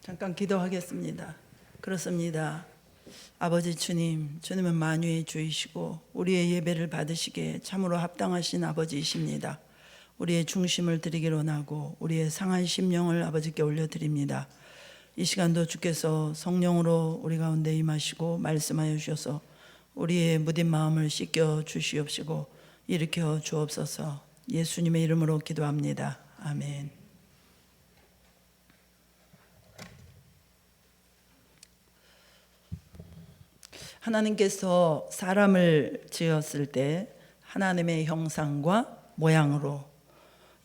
잠깐 기도하겠습니다. 그렇습니다. 아버지 주님, 주님은 만유의 주이시고 우리의 예배를 받으시기에 참으로 합당하신 아버지이십니다. 우리의 중심을 드리기로 나고 우리의 상한 심령을 아버지께 올려드립니다. 이 시간도 주께서 성령으로 우리 가운데 임하시고 말씀하여 주셔서 우리의 무딘 마음을 씻겨 주시옵시고 일으켜 주옵소서. 예수님의 이름으로 기도합니다. 아멘. 하나님께서 사람을 지었을 때 하나님의 형상과 모양으로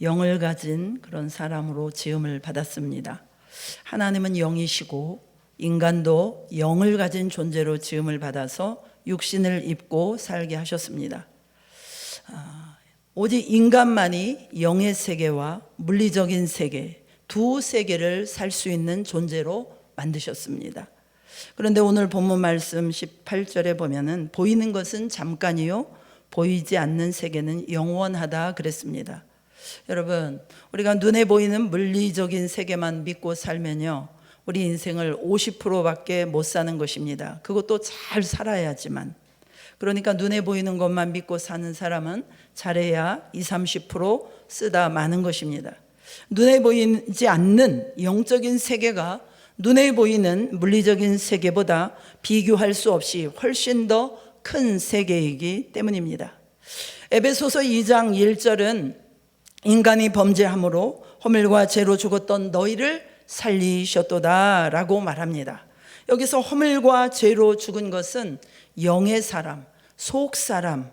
영을 가진 그런 사람으로 지음을 받았습니다. 하나님은 영이시고 인간도 영을 가진 존재로 지음을 받아서 육신을 입고 살게 하셨습니다. 오직 인간만이 영의 세계와 물리적인 세계, 두 세계를 살 수 있는 존재로 만드셨습니다. 그런데 오늘 본문 말씀 18절에 보면은 보이는 것은 잠깐이요 보이지 않는 세계는 영원하다 그랬습니다. 여러분, 우리가 눈에 보이는 물리적인 세계만 믿고 살면요 우리 인생을 50%밖에 못 사는 것입니다. 그것도 잘 살아야지만. 그러니까 눈에 보이는 것만 믿고 사는 사람은 잘해야 20, 30% 쓰다 마는 것입니다. 눈에 보이지 않는 영적인 세계가 눈에 보이는 물리적인 세계보다 비교할 수 없이 훨씬 더 큰 세계이기 때문입니다. 에베소서 2장 1절은 인간이 범죄함으로 허물과 죄로 죽었던 너희를 살리셨도다 라고 말합니다. 여기서 허물과 죄로 죽은 것은 영의 사람, 속사람,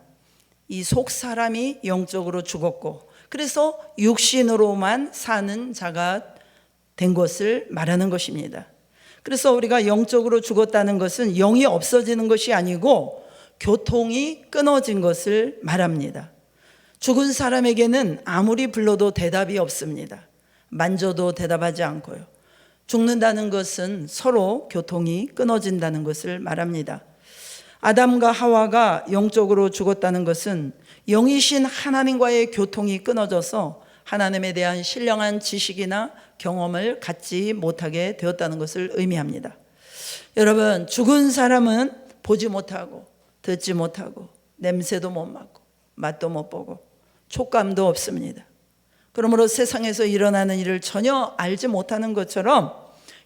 이 속사람이 영적으로 죽었고 그래서 육신으로만 사는 자가 된 것을 말하는 것입니다. 그래서 우리가 영적으로 죽었다는 것은 영이 없어지는 것이 아니고 교통이 끊어진 것을 말합니다. 죽은 사람에게는 아무리 불러도 대답이 없습니다. 만져도 대답하지 않고요. 죽는다는 것은 서로 교통이 끊어진다는 것을 말합니다. 아담과 하와가 영적으로 죽었다는 것은 영이신 하나님과의 교통이 끊어져서 하나님에 대한 신령한 지식이나 경험을 갖지 못하게 되었다는 것을 의미합니다. 여러분, 죽은 사람은 보지 못하고 듣지 못하고 냄새도 못 맡고 맛도 못 보고 촉감도 없습니다. 그러므로 세상에서 일어나는 일을 전혀 알지 못하는 것처럼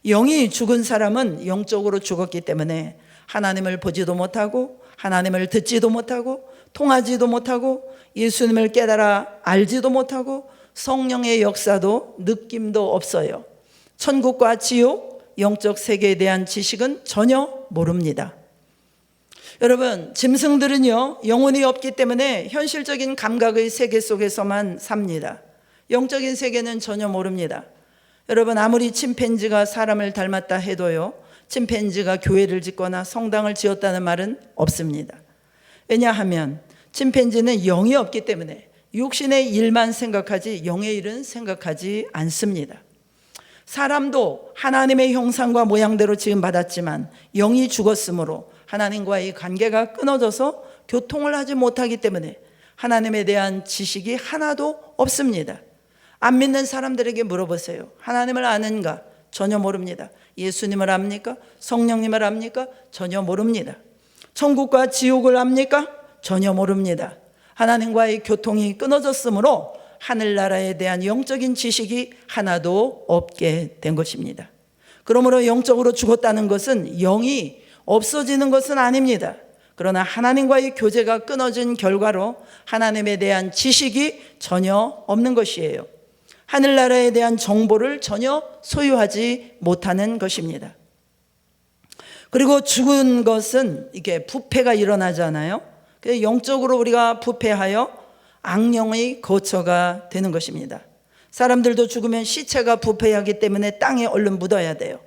영이 죽은 사람은 영적으로 죽었기 때문에 하나님을 보지도 못하고 하나님을 듣지도 못하고 통하지도 못하고 예수님을 깨달아 알지도 못하고 성령의 역사도 느낌도 없어요. 천국과 지옥, 영적 세계에 대한 지식은 전혀 모릅니다. 여러분, 짐승들은요 영혼이 없기 때문에 현실적인 감각의 세계 속에서만 삽니다. 영적인 세계는 전혀 모릅니다. 여러분, 아무리 침팬지가 사람을 닮았다 해도요 침팬지가 교회를 짓거나 성당을 지었다는 말은 없습니다. 왜냐하면 침팬지는 영이 없기 때문에 육신의 일만 생각하지 영의 일은 생각하지 않습니다. 사람도 하나님의 형상과 모양대로 지음 받았지만 영이 죽었으므로 하나님과의 관계가 끊어져서 교통을 하지 못하기 때문에 하나님에 대한 지식이 하나도 없습니다. 안 믿는 사람들에게 물어보세요. 하나님을 아는가? 전혀 모릅니다. 예수님을 압니까? 성령님을 압니까? 전혀 모릅니다. 천국과 지옥을 압니까? 전혀 모릅니다. 하나님과의 교통이 끊어졌으므로 하늘나라에 대한 영적인 지식이 하나도 없게 된 것입니다. 그러므로 영적으로 죽었다는 것은 영이 없어지는 것은 아닙니다. 그러나 하나님과의 교제가 끊어진 결과로 하나님에 대한 지식이 전혀 없는 것이에요. 하늘나라에 대한 정보를 전혀 소유하지 못하는 것입니다. 그리고 죽은 것은 이게 부패가 일어나잖아요. 그래서 영적으로 우리가 부패하여 악령의 거처가 되는 것입니다. 사람들도 죽으면 시체가 부패하기 때문에 땅에 얼른 묻어야 돼요.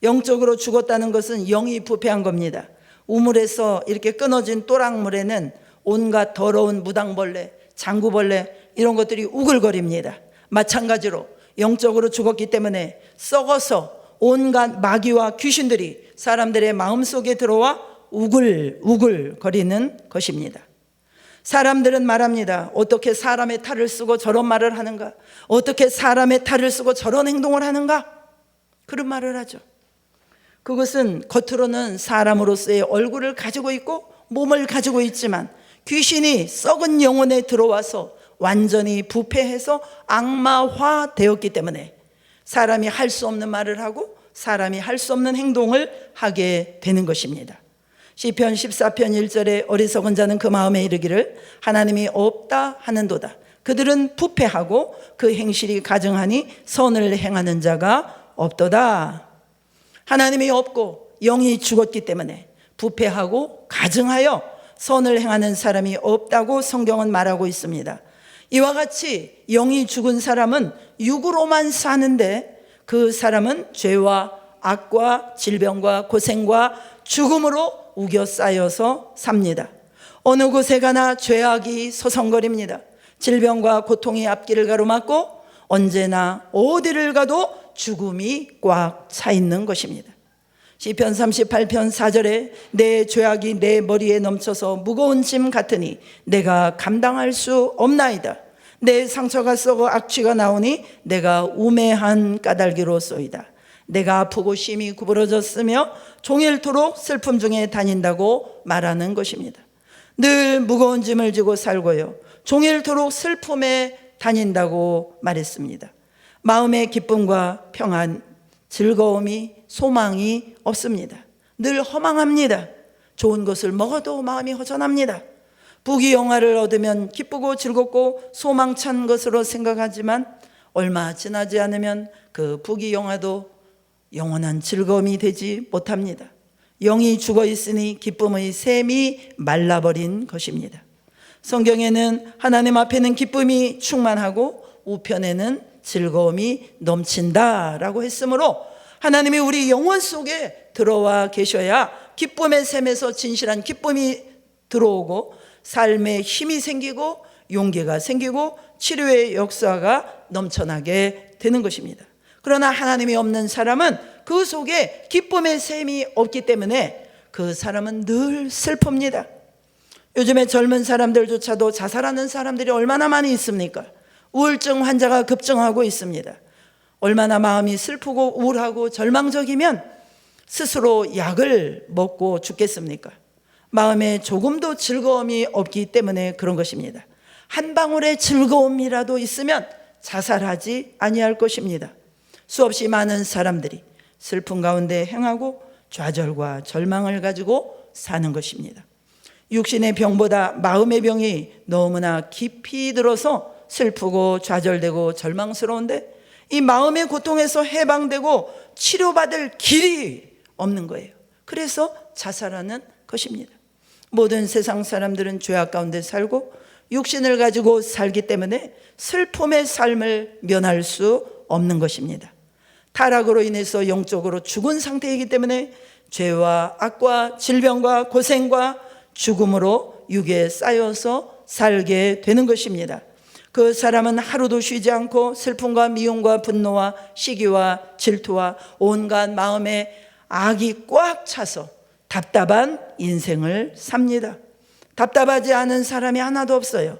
영적으로 죽었다는 것은 영이 부패한 겁니다. 우물에서 이렇게 끊어진 또랑물에는 온갖 더러운 무당벌레, 장구벌레 이런 것들이 우글거립니다. 마찬가지로 영적으로 죽었기 때문에 썩어서 온갖 마귀와 귀신들이 사람들의 마음속에 들어와 우글우글 거리는 것입니다. 사람들은 말합니다. 어떻게 사람의 탈을 쓰고 저런 말을 하는가? 어떻게 사람의 탈을 쓰고 저런 행동을 하는가? 그런 말을 하죠. 그것은 겉으로는 사람으로서의 얼굴을 가지고 있고 몸을 가지고 있지만 귀신이 썩은 영혼에 들어와서 완전히 부패해서 악마화 되었기 때문에 사람이 할 수 없는 말을 하고 사람이 할 수 없는 행동을 하게 되는 것입니다. 시편 14편 1절에 어리석은 자는 그 마음에 이르기를 하나님이 없다 하는도다. 그들은 부패하고 그 행실이 가증하니 선을 행하는 자가 없도다. 하나님이 없고 영이 죽었기 때문에 부패하고 가증하여 선을 행하는 사람이 없다고 성경은 말하고 있습니다. 이와 같이 영이 죽은 사람은 육으로만 사는데 그 사람은 죄와 악과 질병과 고생과 죽음으로 우겨 쌓여서 삽니다. 어느 곳에 가나 죄악이 서성거립니다. 질병과 고통이 앞길을 가로막고 언제나 어디를 가도 죽음이 꽉 차 있는 것입니다. 시편 38편 4절에 내 죄악이 내 머리에 넘쳐서 무거운 짐 같으니 내가 감당할 수 없나이다. 내 상처가 썩어 악취가 나오니 내가 우매한 까닭이로소이다. 내가 아프고 심히 구부러졌으며 종일토록 슬픔 중에 다닌다고 말하는 것입니다. 늘 무거운 짐을 지고 살고요, 종일토록 슬픔에 다닌다고 말했습니다. 마음의 기쁨과 평안, 즐거움이, 소망이 없습니다. 늘 허망합니다. 좋은 것을 먹어도 마음이 허전합니다. 부귀영화를 얻으면 기쁘고 즐겁고 소망찬 것으로 생각하지만 얼마 지나지 않으면 그 부귀영화도 영원한 즐거움이 되지 못합니다. 영이 죽어 있으니 기쁨의 샘이 말라버린 것입니다. 성경에는 하나님 앞에는 기쁨이 충만하고 우편에는 즐거움이 넘친다라고 했으므로 하나님이 우리 영혼 속에 들어와 계셔야 기쁨의 샘에서 진실한 기쁨이 들어오고 삶에 힘이 생기고 용기가 생기고 치료의 역사가 넘쳐나게 되는 것입니다. 그러나 하나님이 없는 사람은 그 속에 기쁨의 샘이 없기 때문에 그 사람은 늘 슬픕니다. 요즘에 젊은 사람들조차도 자살하는 사람들이 얼마나 많이 있습니까? 우울증 환자가 급증하고 있습니다. 얼마나 마음이 슬프고 우울하고 절망적이면 스스로 약을 먹고 죽겠습니까? 마음에 조금도 즐거움이 없기 때문에 그런 것입니다. 한 방울의 즐거움이라도 있으면 자살하지 아니할 것입니다. 수없이 많은 사람들이 슬픔 가운데 행하고 좌절과 절망을 가지고 사는 것입니다. 육신의 병보다 마음의 병이 너무나 깊이 들어서 슬프고 좌절되고 절망스러운데 이 마음의 고통에서 해방되고 치료받을 길이 없는 거예요. 그래서 자살하는 것입니다. 모든 세상 사람들은 죄악 가운데 살고 육신을 가지고 살기 때문에 슬픔의 삶을 면할 수 없는 것입니다. 타락으로 인해서 영적으로 죽은 상태이기 때문에 죄와 악과 질병과 고생과 죽음으로 육에 쌓여서 살게 되는 것입니다. 그 사람은 하루도 쉬지 않고 슬픔과 미움과 분노와 시기와 질투와 온갖 마음에 악이 꽉 차서 답답한 인생을 삽니다. 답답하지 않은 사람이 하나도 없어요.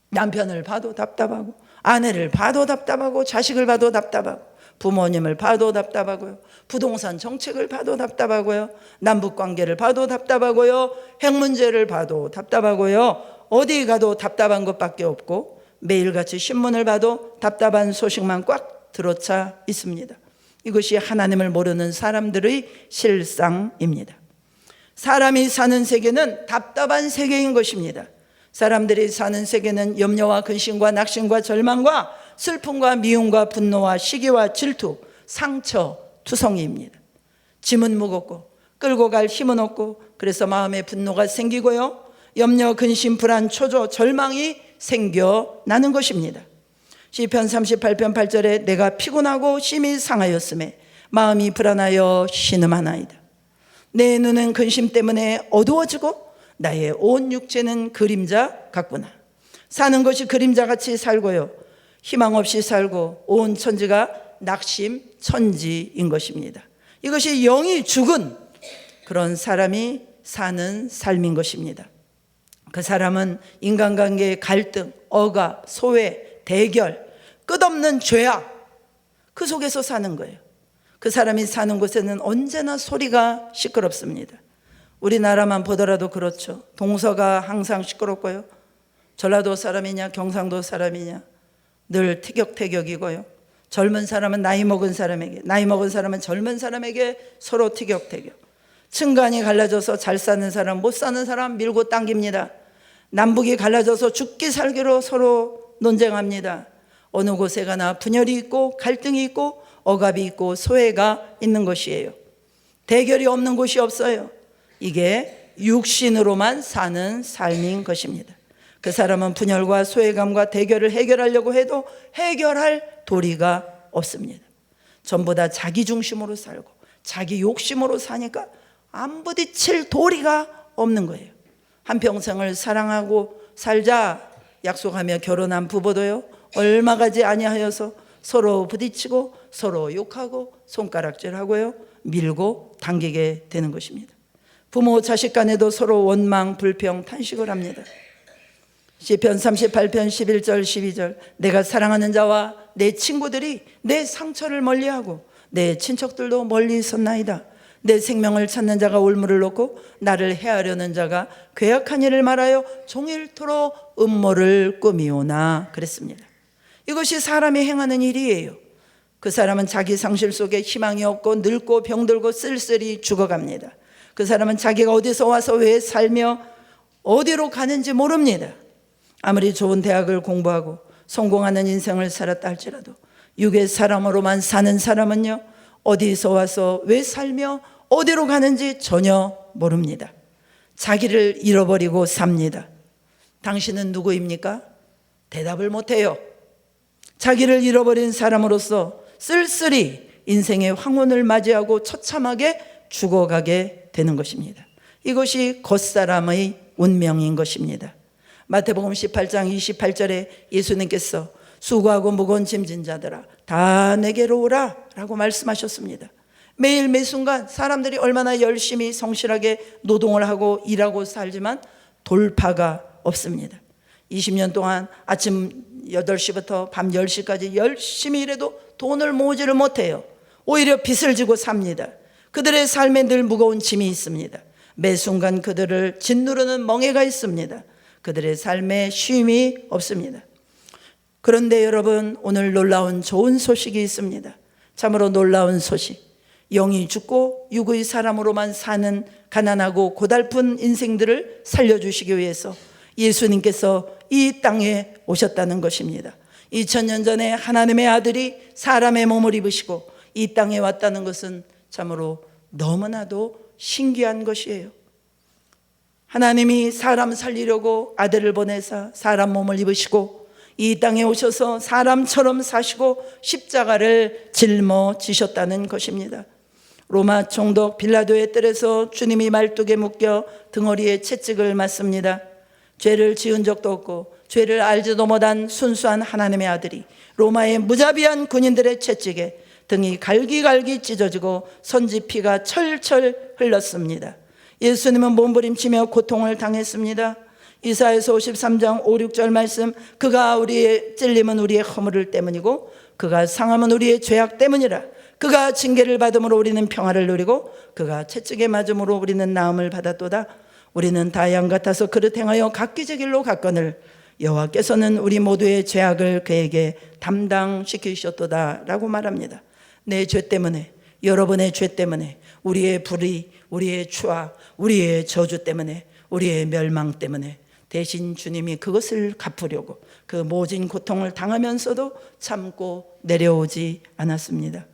남편을 봐도 답답하고 아내를 봐도 답답하고 자식을 봐도 답답하고 부모님을 봐도 답답하고요, 부동산 정책을 봐도 답답하고요, 남북관계를 봐도 답답하고요, 핵 문제를 봐도 답답하고요, 어디 가도 답답한 것밖에 없고 매일같이 신문을 봐도 답답한 소식만 꽉 들어차 있습니다. 이것이 하나님을 모르는 사람들의 실상입니다. 사람이 사는 세계는 답답한 세계인 것입니다. 사람들이 사는 세계는 염려와 근심과 낙심과 절망과 슬픔과 미움과 분노와 시기와 질투, 상처, 투성이입니다. 짐은 무겁고 끌고 갈 힘은 없고 그래서 마음에 분노가 생기고요, 염려, 근심, 불안, 초조, 절망이 생겨나는 것입니다. 시편 38편 8절에 내가 피곤하고 심히 상하였음에 마음이 불안하여 신음하나이다. 내 눈은 근심 때문에 어두워지고 나의 온 육체는 그림자 같구나. 사는 것이 그림자같이 살고요, 희망 없이 살고 온 천지가 낙심천지인 것입니다. 이것이 영이 죽은 그런 사람이 사는 삶인 것입니다. 그 사람은 인간관계의 갈등, 억압, 소외, 대결, 끝없는 죄악, 그 속에서 사는 거예요. 그 사람이 사는 곳에는 언제나 소리가 시끄럽습니다. 우리나라만 보더라도 그렇죠. 동서가 항상 시끄럽고요. 전라도 사람이냐 경상도 사람이냐 늘 티격태격이고요. 젊은 사람은 나이 먹은 사람에게, 나이 먹은 사람은 젊은 사람에게 서로 티격태격. 층간이 갈라져서 잘 사는 사람, 못 사는 사람 밀고 당깁니다. 남북이 갈라져서 죽기 살기로 서로 논쟁합니다. 어느 곳에 가나 분열이 있고 갈등이 있고 억압이 있고 소외가 있는 것이에요. 대결이 없는 곳이 없어요. 이게 육신으로만 사는 삶인 것입니다. 그 사람은 분열과 소외감과 대결을 해결하려고 해도 해결할 도리가 없습니다. 전부 다 자기 중심으로 살고 자기 욕심으로 사니까 안 부딪힐 도리가 없는 거예요. 한평생을 사랑하고 살자 약속하며 결혼한 부부도요, 얼마 가지 아니하여서 서로 부딪히고 서로 욕하고 손가락질하고요, 밀고 당기게 되는 것입니다. 부모 자식 간에도 서로 원망 불평 탄식을 합니다. 시편 38편 11절 12절 내가 사랑하는 자와 내 친구들이 내 상처를 멀리하고 내 친척들도 멀리 있었나이다. 내 생명을 찾는 자가 올무를 놓고 나를 해하려는 자가 괴악한 일을 말하여 종일토록 음모를 꾸미오나 그랬습니다. 이것이 사람이 행하는 일이에요. 그 사람은 자기 상실 속에 희망이 없고 늙고 병들고 쓸쓸히 죽어갑니다. 그 사람은 자기가 어디서 와서 왜 살며 어디로 가는지 모릅니다. 아무리 좋은 대학을 공부하고 성공하는 인생을 살았다 할지라도 육의 사람으로만 사는 사람은요, 어디서 와서 왜 살며 어디로 가는지 전혀 모릅니다. 자기를 잃어버리고 삽니다. 당신은 누구입니까? 대답을 못해요. 자기를 잃어버린 사람으로서 쓸쓸히 인생의 황혼을 맞이하고 처참하게 죽어가게 되는 것입니다. 이것이 겉사람의 운명인 것입니다. 마태복음 18장 28절에 예수님께서 수고하고 무거운 짐진 자들아 다 내게로 오라 라고 말씀하셨습니다. 매일 매순간 사람들이 얼마나 열심히 성실하게 노동을 하고 일하고 살지만 돌파가 없습니다. 20년 동안 아침 8시부터 밤 10시까지 열심히 일해도 돈을 모으지를 못해요. 오히려 빚을 지고 삽니다. 그들의 삶에 늘 무거운 짐이 있습니다. 매 순간 그들을 짓누르는 멍해가 있습니다. 그들의 삶에 쉼이 없습니다. 그런데 여러분, 오늘 놀라운 좋은 소식이 있습니다. 참으로 놀라운 소식. 영이 죽고 육의 사람으로만 사는 가난하고 고달픈 인생들을 살려주시기 위해서 예수님께서 이 땅에 오셨다는 것입니다. 2000년 전에 하나님의 아들이 사람의 몸을 입으시고 이 땅에 왔다는 것은 참으로 너무나도 신기한 것이에요. 하나님이 사람 살리려고 아들을 보내사 사람 몸을 입으시고 이 땅에 오셔서 사람처럼 사시고 십자가를 짊어지셨다는 것입니다. 로마 총독 빌라도의 뜰에서 주님이 말뚝에 묶여 등허리에 채찍을 맞습니다. 죄를 지은 적도 없고 죄를 알지도 못한 순수한 하나님의 아들이 로마의 무자비한 군인들의 채찍에 등이 갈기갈기 찢어지고 선지피가 철철 흘렀습니다. 예수님은 몸부림치며 고통을 당했습니다. 이사야서 53장 5, 6절 말씀, 그가 우리의 찔림은 우리의 허물을 때문이고 그가 상함은 우리의 죄악 때문이라. 그가 징계를 받음으로 우리는 평화를 누리고 그가 채찍에 맞음으로 우리는 나음을 받았도다. 우리는 다 양 같아서 그릇 행하여 각기 제 길로 갔거늘 여호와께서는 우리 모두의 죄악을 그에게 담당시키셨도다 라고 말합니다. 내 죄 때문에, 여러분의 죄 때문에, 우리의 불의, 우리의 추악, 우리의 저주 때문에, 우리의 멸망 때문에 대신 주님이 그것을 갚으려고 그 모진 고통을 당하면서도 참고 내려오지 않았습니다.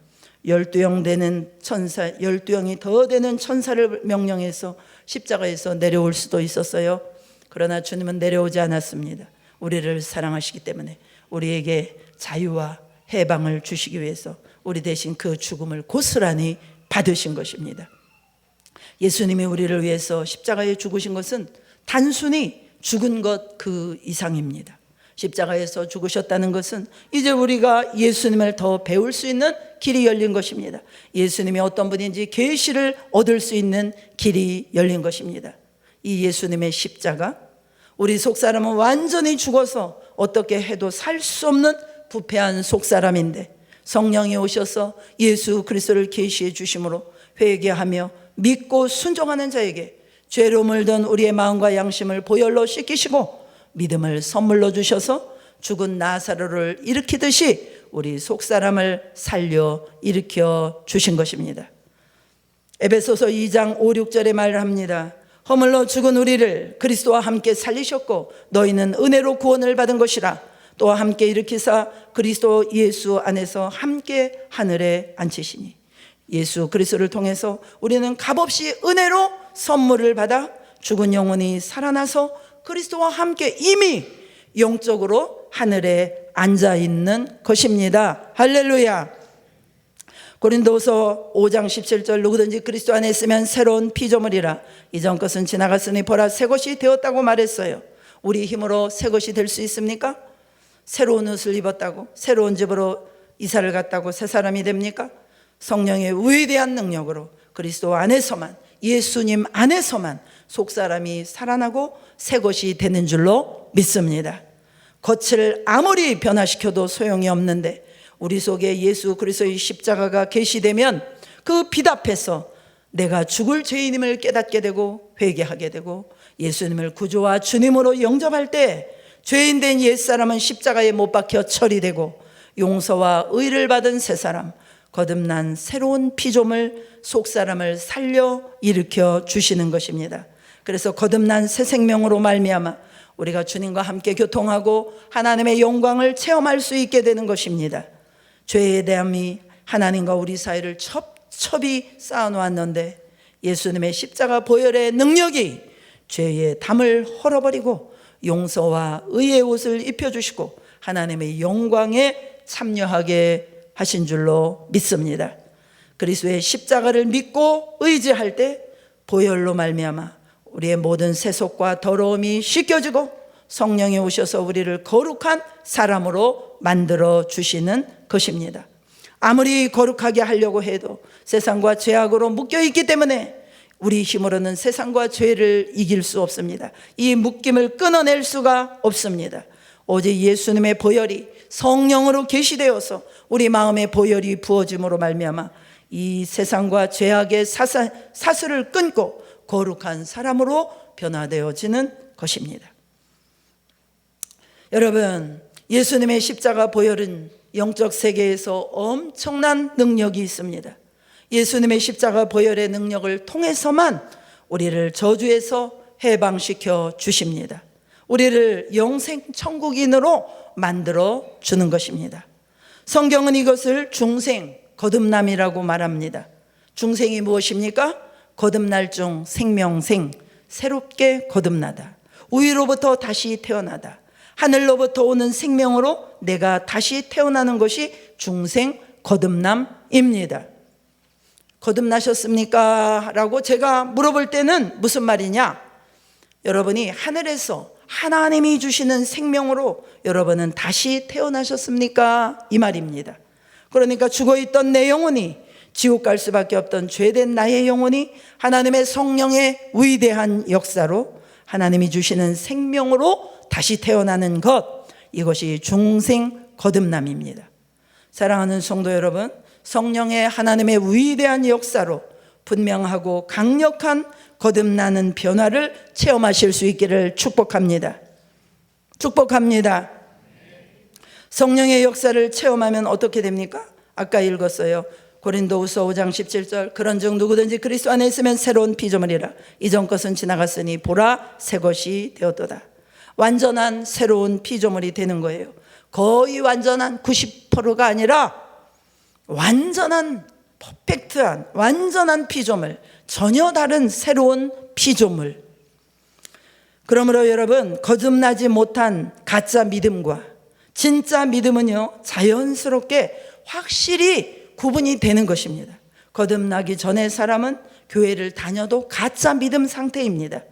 12영 되는 천사, 12영이 더 되는 천사를 명령해서 십자가에서 내려올 수도 있었어요. 그러나 주님은 내려오지 않았습니다. 우리를 사랑하시기 때문에 우리에게 자유와 해방을 주시기 위해서 우리 대신 그 죽음을 고스란히 받으신 것입니다. 예수님이 우리를 위해서 십자가에 죽으신 것은 단순히 죽은 것 그 이상입니다. 십자가에서 죽으셨다는 것은 이제 우리가 예수님을 더 배울 수 있는 길이 열린 것입니다. 예수님이 어떤 분인지 계시를 얻을 수 있는 길이 열린 것입니다. 이 예수님의 십자가, 우리 속사람은 완전히 죽어서 어떻게 해도 살 수 없는 부패한 속사람인데 성령이 오셔서 예수 그리스도를 계시해 주심으로 회개하며 믿고 순종하는 자에게 죄로 물든 우리의 마음과 양심을 보혈로 씻기시고 믿음을 선물로 주셔서 죽은 나사로를 일으키듯이 우리 속사람을 살려 일으켜 주신 것입니다. 에베소서 2장 5, 6절에 말을 합니다. 허물로 죽은 우리를 그리스도와 함께 살리셨고 너희는 은혜로 구원을 받은 것이라. 또 함께 일으키사 그리스도 예수 안에서 함께 하늘에 앉히시니. 예수 그리스도를 통해서 우리는 값없이 은혜로 선물을 받아 죽은 영혼이 살아나서 그리스도와 함께 이미 영적으로 하늘에 앉아 있는 것입니다. 할렐루야. 고린도서 5장 17절 누구든지 그리스도 안에 있으면 새로운 피조물이라. 이전 것은 지나갔으니 보라 새 것이 되었다고 말했어요. 우리 힘으로 새 것이 될 수 있습니까? 새로운 옷을 입었다고, 새로운 집으로 이사를 갔다고 새 사람이 됩니까? 성령의 위대한 능력으로 그리스도 안에서만, 예수님 안에서만 속사람이 살아나고 새 것이 되는 줄로 믿습니다. 겉을 아무리 변화시켜도 소용이 없는데 우리 속에 예수 그리스도의 십자가가 계시되면 그 빛 앞에서 내가 죽을 죄인임을 깨닫게 되고 회개하게 되고 예수님을 구주와 주님으로 영접할 때 죄인된 옛사람은 십자가에 못 박혀 처리되고 용서와 의를 받은 새 사람, 거듭난 새로운 피조물, 속사람을 살려 일으켜 주시는 것입니다. 그래서 거듭난 새 생명으로 말미암아 우리가 주님과 함께 교통하고 하나님의 영광을 체험할 수 있게 되는 것입니다. 죄의 대함이 하나님과 우리 사이를 첩첩이 쌓아놓았는데 예수님의 십자가 보혈의 능력이 죄의 담을 헐어버리고 용서와 의의 옷을 입혀주시고 하나님의 영광에 참여하게 하신 줄로 믿습니다. 그리스도의 십자가를 믿고 의지할 때 보혈로 말미암아 우리의 모든 세속과 더러움이 씻겨지고 성령이 오셔서 우리를 거룩한 사람으로 만들어 주시는 것입니다. 아무리 거룩하게 하려고 해도 세상과 죄악으로 묶여있기 때문에 우리 힘으로는 세상과 죄를 이길 수 없습니다. 이 묶임을 끊어낼 수가 없습니다. 오직 예수님의 보혈이 성령으로 계시되어서 우리 마음에 보혈이 부어짐으로 말미암아 이 세상과 죄악의 사슬을 끊고 거룩한 사람으로 변화되어지는 것입니다. 여러분, 예수님의 십자가 보혈은 영적 세계에서 엄청난 능력이 있습니다. 예수님의 십자가 보혈의 능력을 통해서만 우리를 저주에서 해방시켜 주십니다. 우리를 영생 천국인으로 만들어 주는 것입니다. 성경은 이것을 중생, 거듭남이라고 말합니다. 중생이 무엇입니까? 거듭날 중 생명생, 새롭게 거듭나다. 우위로부터 다시 태어나다. 하늘로부터 오는 생명으로 내가 다시 태어나는 것이 중생 거듭남입니다. 거듭나셨습니까? 라고 제가 물어볼 때는 무슨 말이냐? 여러분이 하늘에서 하나님이 주시는 생명으로 여러분은 다시 태어나셨습니까? 이 말입니다. 그러니까 죽어있던 내 영혼이 지옥 갈 수밖에 없던 죄된 나의 영혼이 하나님의 성령의 위대한 역사로 하나님이 주시는 생명으로 다시 태어나는 것, 이것이 중생 거듭남입니다. 사랑하는 성도 여러분, 성령의 하나님의 위대한 역사로 분명하고 강력한 거듭나는 변화를 체험하실 수 있기를 축복합니다. 축복합니다. 성령의 역사를 체험하면 어떻게 됩니까? 아까 읽었어요. 고린도후서 5장 17절 그런즉 누구든지 그리스도 안에 있으면 새로운 피조물이라. 이전 것은 지나갔으니 보라 새 것이 되었도다. 완전한 새로운 피조물이 되는 거예요. 거의 완전한 90%가 아니라 완전한 퍼펙트한 완전한 피조물, 전혀 다른 새로운 피조물. 그러므로 여러분, 거듭나지 못한 가짜 믿음과 진짜 믿음은요, 자연스럽게 확실히 구분이 되는 것입니다. 거듭나기 전에 사람은 교회를 다녀도 가짜 믿음 상태입니다.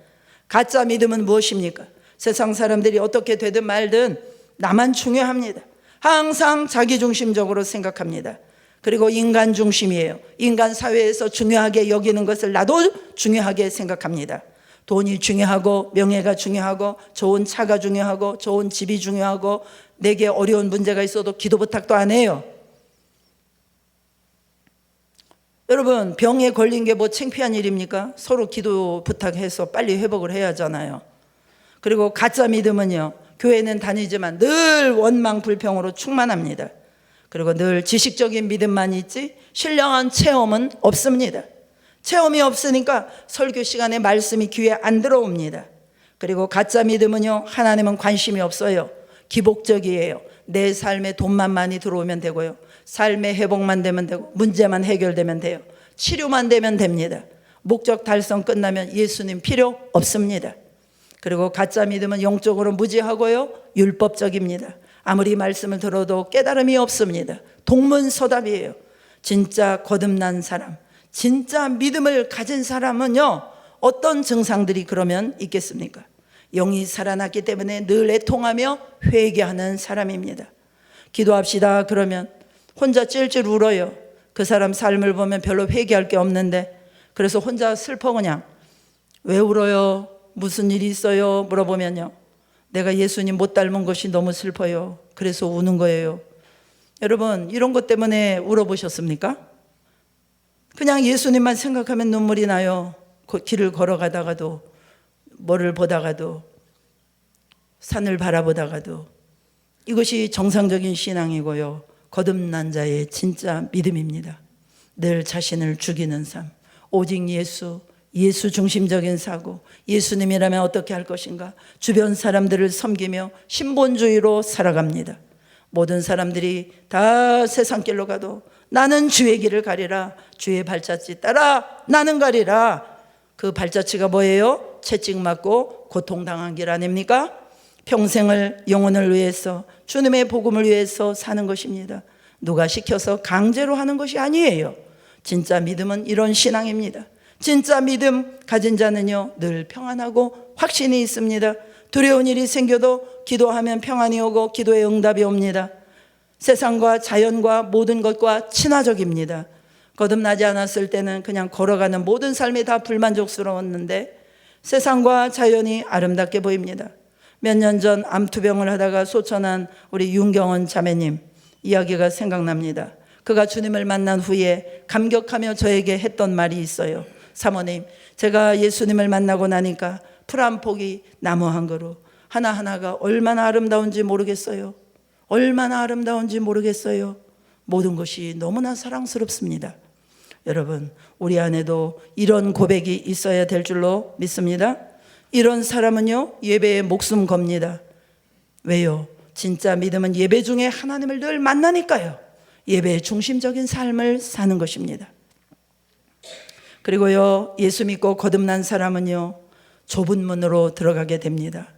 가짜 믿음은 무엇입니까? 세상 사람들이 어떻게 되든 말든 나만 중요합니다. 항상 자기중심적으로 생각합니다. 그리고 인간 중심이에요. 인간 사회에서 중요하게 여기는 것을 나도 중요하게 생각합니다. 돈이 중요하고 명예가 중요하고 좋은 차가 중요하고 좋은 집이 중요하고 내게 어려운 문제가 있어도 기도 부탁도 안 해요. 여러분, 병에 걸린 게 뭐 창피한 일입니까? 서로 기도 부탁해서 빨리 회복을 해야 하잖아요. 그리고 가짜 믿음은요, 교회는 다니지만 늘 원망 불평으로 충만합니다. 그리고 늘 지식적인 믿음만 있지 신령한 체험은 없습니다. 체험이 없으니까 설교 시간에 말씀이 귀에 안 들어옵니다. 그리고 가짜 믿음은요, 하나님은 관심이 없어요. 기복적이에요. 내 삶에 돈만 많이 들어오면 되고요, 삶의 회복만 되면 되고, 문제만 해결되면 돼요. 치료만 되면 됩니다. 목적 달성 끝나면 예수님 필요 없습니다. 그리고 가짜 믿음은 영적으로 무지하고요, 율법적입니다. 아무리 말씀을 들어도 깨달음이 없습니다. 동문서답이에요. 진짜 거듭난 사람, 진짜 믿음을 가진 사람은요, 어떤 증상들이 그러면 있겠습니까? 영이 살아났기 때문에 늘 애통하며 회개하는 사람입니다. 기도합시다 그러면 혼자 찔찔 울어요. 그 사람 삶을 보면 별로 회개할 게 없는데, 그래서 혼자 슬퍼. 그냥 왜 울어요? 무슨 일이 있어요? 물어보면요, 내가 예수님 못 닮은 것이 너무 슬퍼요. 그래서 우는 거예요. 여러분, 이런 것 때문에 울어보셨습니까? 그냥 예수님만 생각하면 눈물이 나요. 길을 걸어가다가도, 뭐를 보다가도, 산을 바라보다가도. 이것이 정상적인 신앙이고요, 거듭난 자의 진짜 믿음입니다. 늘 자신을 죽이는 삶, 오직 예수 중심적인 사고, 예수님이라면 어떻게 할 것인가, 주변 사람들을 섬기며 신본주의로 살아갑니다. 모든 사람들이 다 세상 길로 가도 나는 주의 길을 가리라, 주의 발자취 따라 나는 가리라. 그 발자취가 뭐예요? 채찍 맞고 고통당한 길 아닙니까? 평생을 영혼을 위해서, 주님의 복음을 위해서 사는 것입니다. 누가 시켜서 강제로 하는 것이 아니에요. 진짜 믿음은 이런 신앙입니다. 진짜 믿음 가진 자는요, 늘 평안하고 확신이 있습니다. 두려운 일이 생겨도 기도하면 평안이 오고 기도의 응답이 옵니다. 세상과 자연과 모든 것과 친화적입니다. 거듭나지 않았을 때는 그냥 걸어가는 모든 삶이 다 불만족스러웠는데 세상과 자연이 아름답게 보입니다. 몇 년 전 암투병을 하다가 소천한 우리 윤경원 자매님 이야기가 생각납니다. 그가 주님을 만난 후에 감격하며 저에게 했던 말이 있어요. 사모님, 제가 예수님을 만나고 나니까 풀 한 포기, 나무 한 그루, 하나하나가 얼마나 아름다운지 모르겠어요. 얼마나 아름다운지 모르겠어요. 모든 것이 너무나 사랑스럽습니다. 여러분, 우리 안에도 이런 고백이 있어야 될 줄로 믿습니다. 이런 사람은요, 예배에 목숨 겁니다. 왜요? 진짜 믿음은 예배 중에 하나님을 늘 만나니까요. 예배의 중심적인 삶을 사는 것입니다. 그리고요, 예수 믿고 거듭난 사람은요, 좁은 문으로 들어가게 됩니다.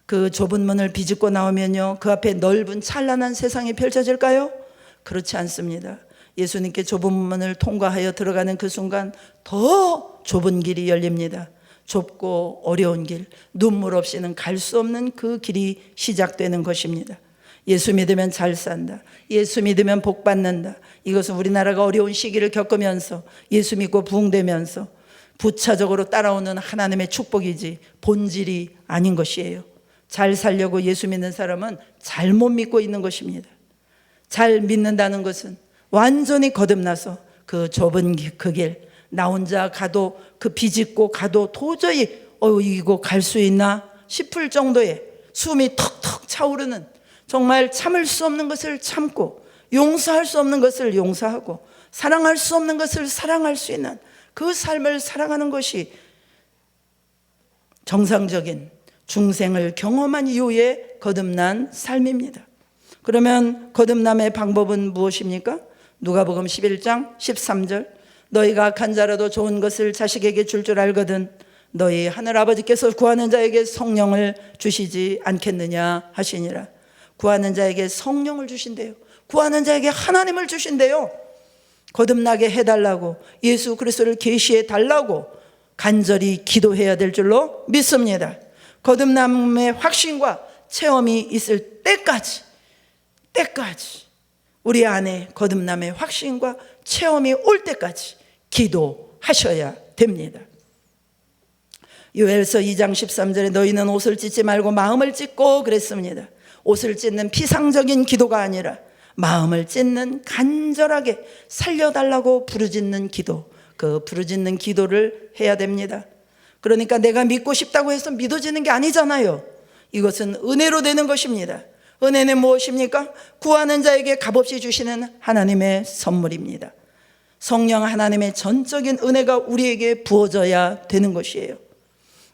그 좁은 문을 비집고 나오면요, 그 앞에 넓은 찬란한 세상이 펼쳐질까요? 그렇지 않습니다. 예수님께 좁은 문을 통과하여 들어가는 그 순간 더 좁은 길이 열립니다. 좁고 어려운 길, 눈물 없이는 갈 수 없는 그 길이 시작되는 것입니다. 예수 믿으면 잘 산다, 예수 믿으면 복 받는다. 이것은 우리나라가 어려운 시기를 겪으면서 예수 믿고 부흥되면서 부차적으로 따라오는 하나님의 축복이지 본질이 아닌 것이에요. 잘 살려고 예수 믿는 사람은 잘못 믿고 있는 것입니다. 잘 믿는다는 것은 완전히 거듭나서 그 좁은 그 길, 나 혼자 가도, 그 비집고 가도 도저히 이거 갈 수 있나 싶을 정도의 숨이 턱턱 차오르는, 정말 참을 수 없는 것을 참고 용서할 수 없는 것을 용서하고 사랑할 수 없는 것을 사랑할 수 있는 그 삶을 살아가는 것이 정상적인 중생을 경험한 이후에 거듭난 삶입니다. 그러면 거듭남의 방법은 무엇입니까? 누가복음 11장 13절, 너희가 악한 자라도 좋은 것을 자식에게 줄 줄 알거든 너희 하늘아버지께서 구하는 자에게 성령을 주시지 않겠느냐 하시니라. 구하는 자에게 성령을 주신대요. 구하는 자에게 하나님을 주신대요. 거듭나게 해달라고, 예수 그리스도를 계시해 달라고 간절히 기도해야 될 줄로 믿습니다. 거듭남의 확신과 체험이 있을 때까지 우리 안에 거듭남의 확신과 체험이 올 때까지 기도하셔야 됩니다. 요엘서 2장 13절에 너희는 옷을 찢지 말고 마음을 찢고 그랬습니다. 옷을 찢는 피상적인 기도가 아니라 마음을 찢는 간절하게 살려달라고 부르짖는 기도, 그 부르짖는 기도를 해야 됩니다. 그러니까 내가 믿고 싶다고 해서 믿어지는 게 아니잖아요. 이것은 은혜로 되는 것입니다. 은혜는 무엇입니까? 구하는 자에게 값없이 주시는 하나님의 선물입니다. 성령 하나님의 전적인 은혜가 우리에게 부어져야 되는 것이에요.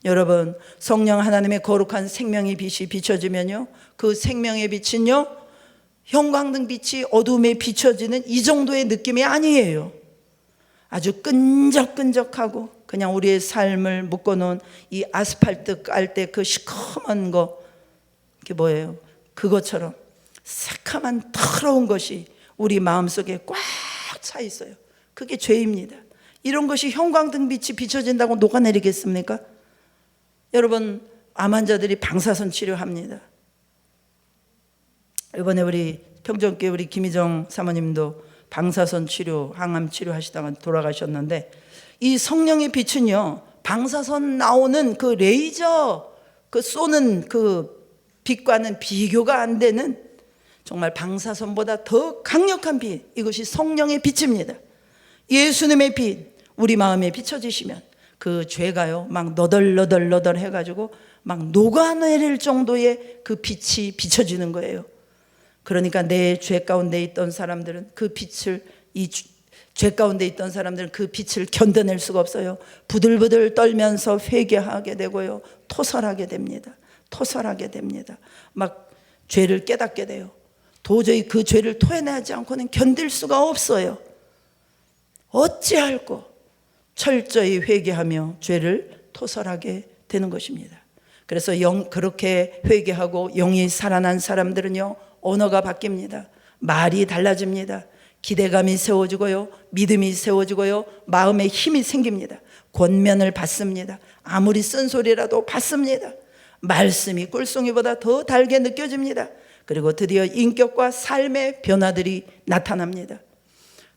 여러분, 성령 하나님의 거룩한 생명의 빛이 비춰지면요, 그 생명의 빛은요, 형광등 빛이 어둠에 비춰지는 이 정도의 느낌이 아니에요. 아주 끈적끈적하고 그냥 우리의 삶을 묶어놓은 이 아스팔트 깔 때 그 시커먼 거, 그게 뭐예요? 그것처럼 새카만 더러운 것이 우리 마음속에 꽉 차 있어요. 그게 죄입니다. 이런 것이 형광등 빛이 비춰진다고 녹아내리겠습니까? 여러분, 암 환자들이 방사선 치료합니다. 이번에 우리 평정교회 우리 김희정 사모님도 방사선 치료, 항암 치료하시다가 돌아가셨는데, 이 성령의 빛은요, 방사선 나오는 그 레이저 그 쏘는 그 빛과는 비교가 안 되는, 정말 방사선보다 더 강력한 빛, 이것이 성령의 빛입니다. 예수님의 빛 우리 마음에 비춰지시면 그 죄가요 막 너덜너덜 해가지고 막 녹아내릴 정도의 그 빛이 비춰지는 거예요. 그러니까 내 죄 가운데 있던 사람들은 그 빛을, 이 죄 가운데 있던 사람들은 그 빛을 견뎌낼 수가 없어요. 부들부들 떨면서 회개하게 되고요, 토설하게 됩니다. 토설하게 됩니다. 막 죄를 깨닫게 돼요. 도저히 그 죄를 토해내지 않고는 견딜 수가 없어요. 어찌할꼬 철저히 회개하며 죄를 토설하게 되는 것입니다. 그래서 그렇게 회개하고 영이 살아난 사람들은요, 언어가 바뀝니다. 말이 달라집니다. 기대감이 세워지고요, 믿음이 세워지고요, 마음에 힘이 생깁니다. 권면을 받습니다. 아무리 쓴소리라도 받습니다. 말씀이 꿀송이보다 더 달게 느껴집니다. 그리고 드디어 인격과 삶의 변화들이 나타납니다.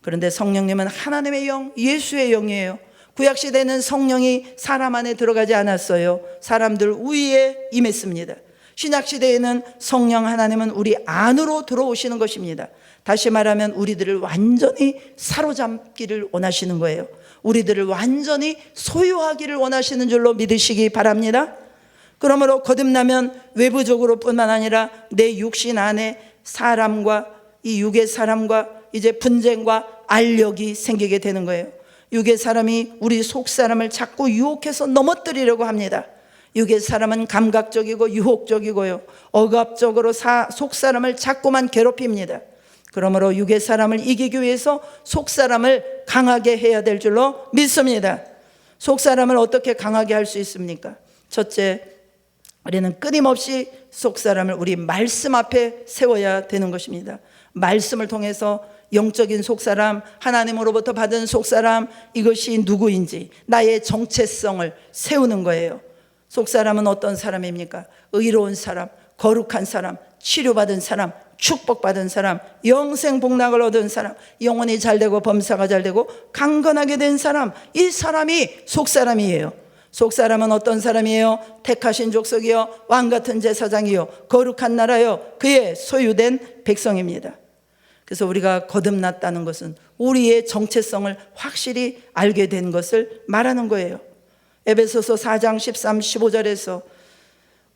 그런데 성령님은 하나님의 영, 예수의 영이에요. 구약시대는 성령이 사람 안에 들어가지 않았어요. 사람들 위에 임했습니다. 신약시대에는 성령 하나님은 우리 안으로 들어오시는 것입니다. 다시 말하면 우리들을 완전히 사로잡기를 원하시는 거예요. 우리들을 완전히 소유하기를 원하시는 줄로 믿으시기 바랍니다. 그러므로 거듭나면 외부적으로 뿐만 아니라 내 육신 안에 사람과, 이 육의 사람과 이제 분쟁과 알력이 생기게 되는 거예요. 육의 사람이 우리 속 사람을 자꾸 유혹해서 넘어뜨리려고 합니다. 육의 사람은 감각적이고 유혹적이고요, 억압적으로 속 사람을 자꾸만 괴롭힙니다. 그러므로 육의 사람을 이기기 위해서 속 사람을 강하게 해야 될 줄로 믿습니다. 속 사람을 어떻게 강하게 할 수 있습니까? 첫째, 우리는 끊임없이 속 사람을 우리 말씀 앞에 세워야 되는 것입니다. 말씀을 통해서 영적인 속사람, 하나님으로부터 받은 속사람, 이것이 누구인지 나의 정체성을 세우는 거예요. 속사람은 어떤 사람입니까? 의로운 사람, 거룩한 사람, 치료받은 사람, 축복받은 사람, 영생복락을 얻은 사람, 영혼이 잘되고 범사가 잘되고 강건하게 된 사람, 이 사람이 속사람이에요. 속사람은 어떤 사람이에요? 택하신 족속이요, 왕같은 제사장이요, 거룩한 나라요, 그의 소유된 백성입니다. 그래서 우리가 거듭났다는 것은 우리의 정체성을 확실히 알게 된 것을 말하는 거예요. 에베소서 4장 13, 15절에서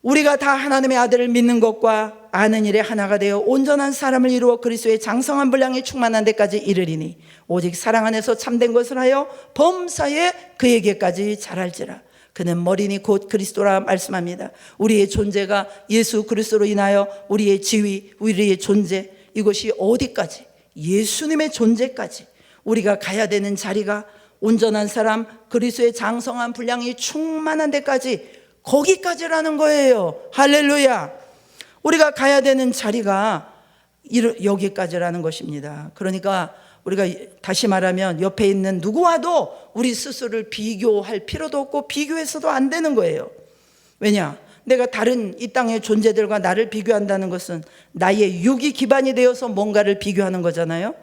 우리가 다 하나님의 아들을 믿는 것과 아는 일에 하나가 되어 온전한 사람을 이루어 그리스도의 장성한 분량이 충만한 데까지 이르리니 오직 사랑 안에서 참된 것을 하여 범사에 그에게까지 자랄지라. 그는 머리니 곧 그리스도라 말씀합니다. 우리의 존재가 예수 그리스도로 인하여 우리의 지위, 우리의 존재, 이것이 어디까지? 예수님의 존재까지 우리가 가야 되는 자리가 온전한 사람, 그리스도의 장성한 분량이 충만한 데까지, 거기까지라는 거예요. 할렐루야. 우리가 가야 되는 자리가 여기까지라는 것입니다. 그러니까 우리가 다시 말하면 옆에 있는 누구와도 우리 스스로를 비교할 필요도 없고 비교해서도 안 되는 거예요. 왜냐? 내가 다른 이 땅의 존재들과 나를 비교한다는 것은 나의 육이 기반이 되어서 뭔가를 비교하는 거잖아요.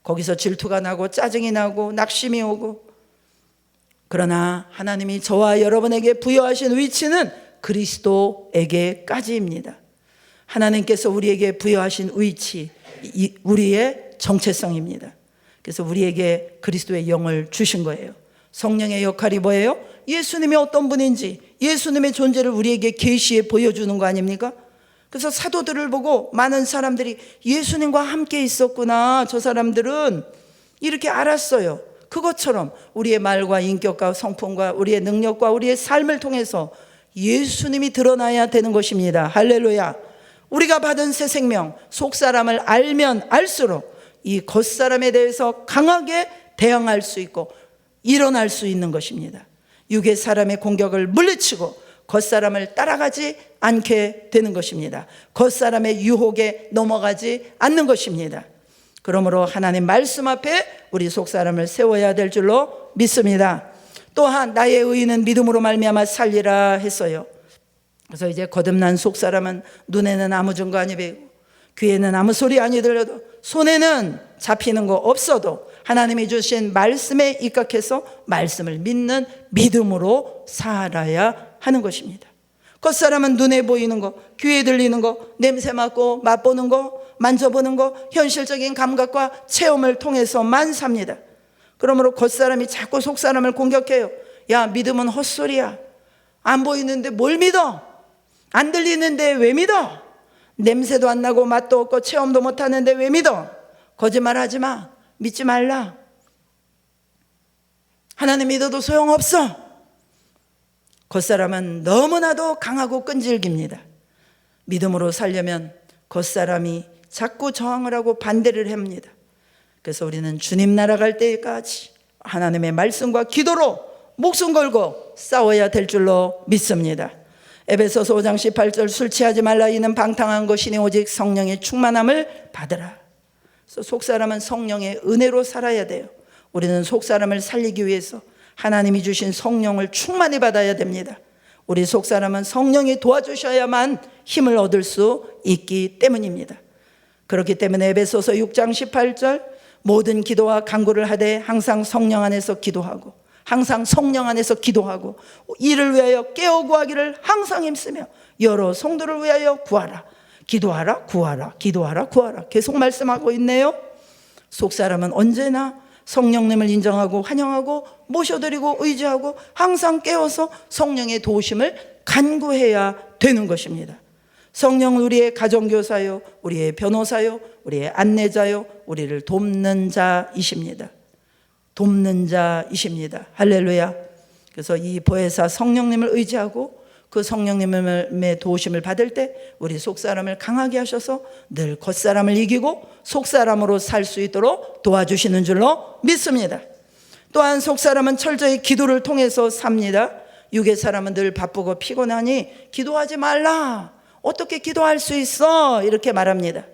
거기서 질투가 나고 짜증이 나고 낙심이 오고. 그러나 하나님이 저와 여러분에게 부여하신 위치는 그리스도에게까지입니다. 하나님께서 우리에게 부여하신 위치, 우리의 정체성입니다. 그래서 우리에게 그리스도의 영을 주신 거예요. 성령의 역할이 뭐예요? 예수님이 어떤 분인지, 예수님의 존재를 우리에게 계시해 보여주는 거 아닙니까? 그래서 사도들을 보고 많은 사람들이 예수님과 함께 있었구나, 저 사람들은 이렇게 알았어요. 그것처럼 우리의 말과 인격과 성품과 우리의 능력과 우리의 삶을 통해서 예수님이 드러나야 되는 것입니다. 할렐루야. 우리가 받은 새 생명, 속사람을 알면 알수록 이 겉사람에 대해서 강하게 대항할 수 있고 일어날 수 있는 것입니다. 육의 사람의 공격을 물리치고 겉사람을 따라가지 않게 되는 것입니다. 겉사람의 유혹에 넘어가지 않는 것입니다. 그러므로 하나님 말씀 앞에 우리 속사람을 세워야 될 줄로 믿습니다. 또한 나의 의인은 믿음으로 말미암아 살리라 했어요. 그래서 이제 거듭난 속사람은 눈에는 아무 증거 아니 보이고 귀에는 아무 소리 아니 들려도 손에는 잡히는 거 없어도 하나님이 주신 말씀에 입각해서 말씀을 믿는 믿음으로 살아야 하는 것입니다. 겉사람은 눈에 보이는 거, 귀에 들리는 거, 냄새 맡고 맛보는 거, 만져보는 거, 현실적인 감각과 체험을 통해서만 삽니다. 그러므로 겉사람이 자꾸 속사람을 공격해요. 야, 믿음은 헛소리야. 안 보이는데 뭘 믿어? 안 들리는데 왜 믿어? 냄새도 안 나고 맛도 없고 체험도 못하는데 왜 믿어? 거짓말하지 마. 믿지 말라. 하나님 믿어도 소용없어. 겉사람은 너무나도 강하고 끈질깁니다. 믿음으로 살려면 겉사람이 자꾸 저항을 하고 반대를 합니다. 그래서 우리는 주님 나라 갈 때까지 하나님의 말씀과 기도로 목숨 걸고 싸워야 될 줄로 믿습니다. 에베소서 5장 18절 술 취하지 말라 이는 방탕한 것이니 오직 성령의 충만함을 받으라. 그래서 속사람은 성령의 은혜로 살아야 돼요. 우리는 속사람을 살리기 위해서 하나님이 주신 성령을 충만히 받아야 됩니다. 우리 속사람은 성령이 도와주셔야만 힘을 얻을 수 있기 때문입니다. 그렇기 때문에 에베소서 6장 18절 모든 기도와 간구를 하되 항상 성령 안에서 기도하고 항상 성령 안에서 기도하고 이를 위하여 깨어 구하기를 항상 힘쓰며 여러 성도를 위하여 구하라. 기도하라 구하라 기도하라 구하라 계속 말씀하고 있네요. 속사람은 언제나 성령님을 인정하고 환영하고 모셔드리고 의지하고 항상 깨어서 성령의 도우심을 간구해야 되는 것입니다. 성령은 우리의 가정교사요, 우리의 변호사요, 우리의 안내자요, 우리를 돕는 자이십니다. 돕는 자이십니다. 할렐루야. 그래서 이 보혜사 성령님을 의지하고 그 성령님의 도우심을 받을 때 우리 속사람을 강하게 하셔서 늘 겉사람을 이기고 속사람으로 살 수 있도록 도와주시는 줄로 믿습니다. 또한 속사람은 철저히 기도를 통해서 삽니다. 육의 사람은 늘 바쁘고 피곤하니 기도하지 말라. 어떻게 기도할 수 있어? 이렇게 말합니다.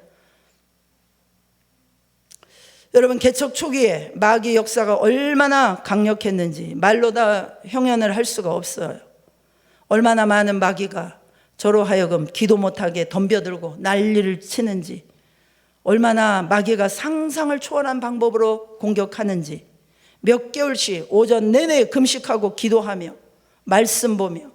여러분, 개척 초기에 마귀 역사가 얼마나 강력했는지 말로 다 형언을 할 수가 없어요. 얼마나 많은 마귀가 저로 하여금 기도 못하게 덤벼들고 난리를 치는지, 얼마나 마귀가 상상을 초월한 방법으로 공격하는지, 몇 개월씩 오전 내내 금식하고 기도하며 말씀 보며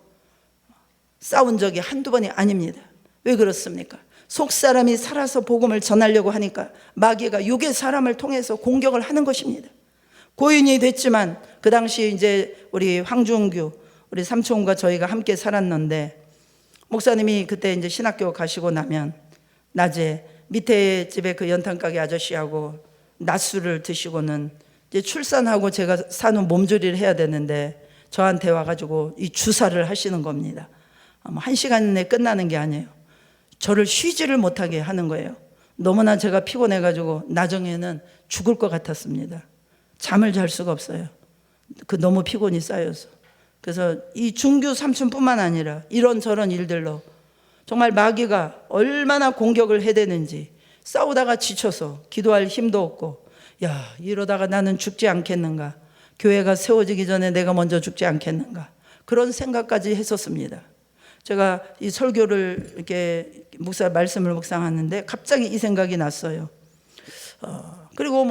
싸운 적이 한두 번이 아닙니다. 왜 그렇습니까? 속사람이 살아서 복음을 전하려고 하니까 마귀가 육의 사람을 통해서 공격을 하는 것입니다. 고인이 됐지만 그 당시 이제 우리 황중규 우리 삼촌과 저희가 함께 살았는데, 목사님이 그때 이제 신학교 가시고 나면 낮에 밑에 집에 그 연탄가게 아저씨하고 낮술을 드시고는 이제 출산하고 제가 사는 몸조리를 해야 되는데 저한테 와가지고 이 주사를 하시는 겁니다. 1시간 내에 끝나는 게 아니에요. 저를 쉬지를 못하게 하는 거예요. 너무나 제가 피곤해가지고 나중에는 죽을 것 같았습니다. 잠을 잘 수가 없어요. 그 너무 피곤이 쌓여서. 그래서 이 중규 삼촌뿐만 아니라 이런저런 일들로 정말 마귀가 얼마나 공격을 해대는지, 싸우다가 지쳐서 기도할 힘도 없고, 야, 이러다가 나는 죽지 않겠는가, 교회가 세워지기 전에 내가 먼저 죽지 않겠는가, 그런 생각까지 했었습니다. 제가 이 설교를 이렇게 목사 말씀을 묵상하는데 갑자기 이 생각이 났어요. 그리고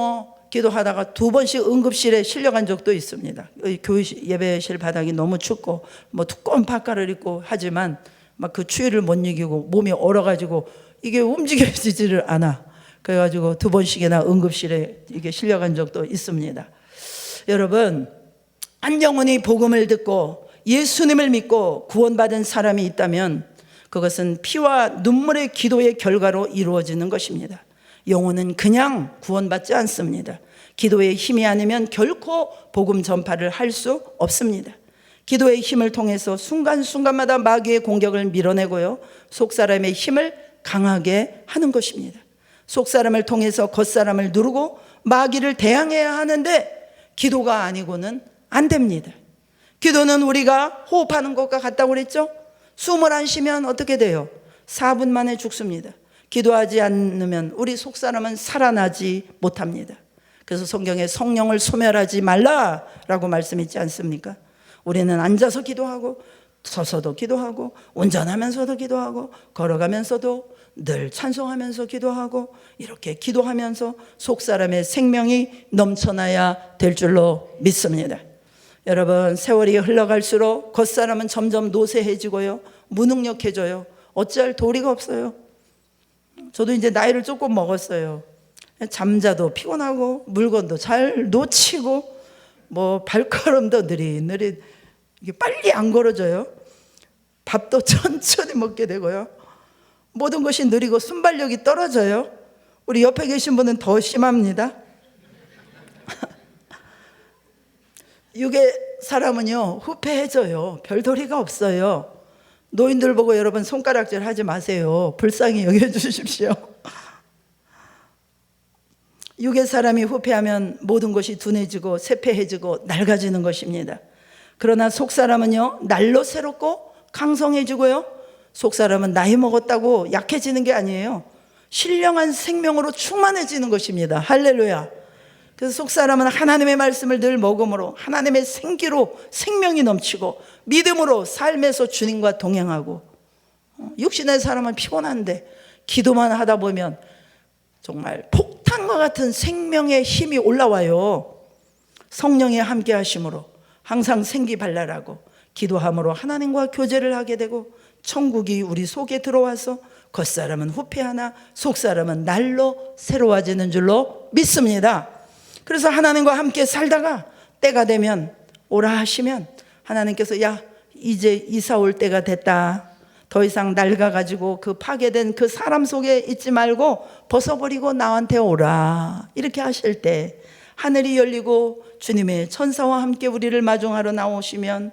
기도하다가 2번씩 응급실에 실려간 적도 있습니다. 교회실, 예배실 바닥이 너무 춥고 두꺼운 파카를 입고 하지만 막 그 추위를 못 이기고 몸이 얼어가지고 이게 움직여지지를 않아. 그래가지고 2번씩이나 응급실에 이게 실려간 적도 있습니다. 여러분, 한 영혼이 복음을 듣고 예수님을 믿고 구원받은 사람이 있다면 그것은 피와 눈물의 기도의 결과로 이루어지는 것입니다. 영혼은 그냥 구원받지 않습니다. 기도의 힘이 아니면 결코 복음 전파를 할 수 없습니다. 기도의 힘을 통해서 순간순간마다 마귀의 공격을 밀어내고요, 속사람의 힘을 강하게 하는 것입니다. 속사람을 통해서 겉사람을 누르고 마귀를 대항해야 하는데 기도가 아니고는 안 됩니다. 기도는 우리가 호흡하는 것과 같다고 그랬죠? 숨을 안 쉬면 어떻게 돼요? 4분 만에 죽습니다. 기도하지 않으면 우리 속사람은 살아나지 못합니다. 그래서 성경에 성령을 소멸하지 말라라고 말씀 있지 않습니까? 우리는 앉아서 기도하고 서서도 기도하고 운전하면서도 기도하고 걸어가면서도 늘 찬송하면서 기도하고 이렇게 기도하면서 속사람의 생명이 넘쳐나야 될 줄로 믿습니다. 여러분, 세월이 흘러갈수록 겉사람은 점점 노쇠해지고요, 무능력해져요. 어찌할 도리가 없어요. 저도 이제 나이를 조금 먹었어요. 잠자도 피곤하고 물건도 잘 놓치고 뭐 발걸음도 느릿느릿 이게 빨리 안 걸어져요. 밥도 천천히 먹게 되고요, 모든 것이 느리고 순발력이 떨어져요. 우리 옆에 계신 분은 더 심합니다. 육의 사람은요 후패해져요. 별도리가 없어요. 노인들 보고 여러분 손가락질 하지 마세요. 불쌍히 여겨주십시오. 육의 사람이 후패하면 모든 것이 둔해지고 쇠폐해지고 낡아지는 것입니다. 그러나 속사람은요 날로 새롭고 강성해지고요, 속사람은 나이 먹었다고 약해지는 게 아니에요. 신령한 생명으로 충만해지는 것입니다. 할렐루야. 그래서 속사람은 하나님의 말씀을 늘 먹음으로 하나님의 생기로 생명이 넘치고 믿음으로 삶에서 주님과 동행하고, 육신의 사람은 피곤한데 기도만 하다 보면 정말 폭탄과 같은 생명의 힘이 올라와요. 성령의 함께 하심으로 항상 생기 발랄하고 기도함으로 하나님과 교제를 하게 되고 천국이 우리 속에 들어와서 겉사람은 후패하나 속사람은 날로 새로워지는 줄로 믿습니다. 그래서 하나님과 함께 살다가 때가 되면 오라 하시면 하나님께서 야 이제 이사 올 때가 됐다, 더 이상 낡아가지고 그 파괴된 그 사람 속에 있지 말고 벗어버리고 나한테 오라, 이렇게 하실 때 하늘이 열리고 주님의 천사와 함께 우리를 마중하러 나오시면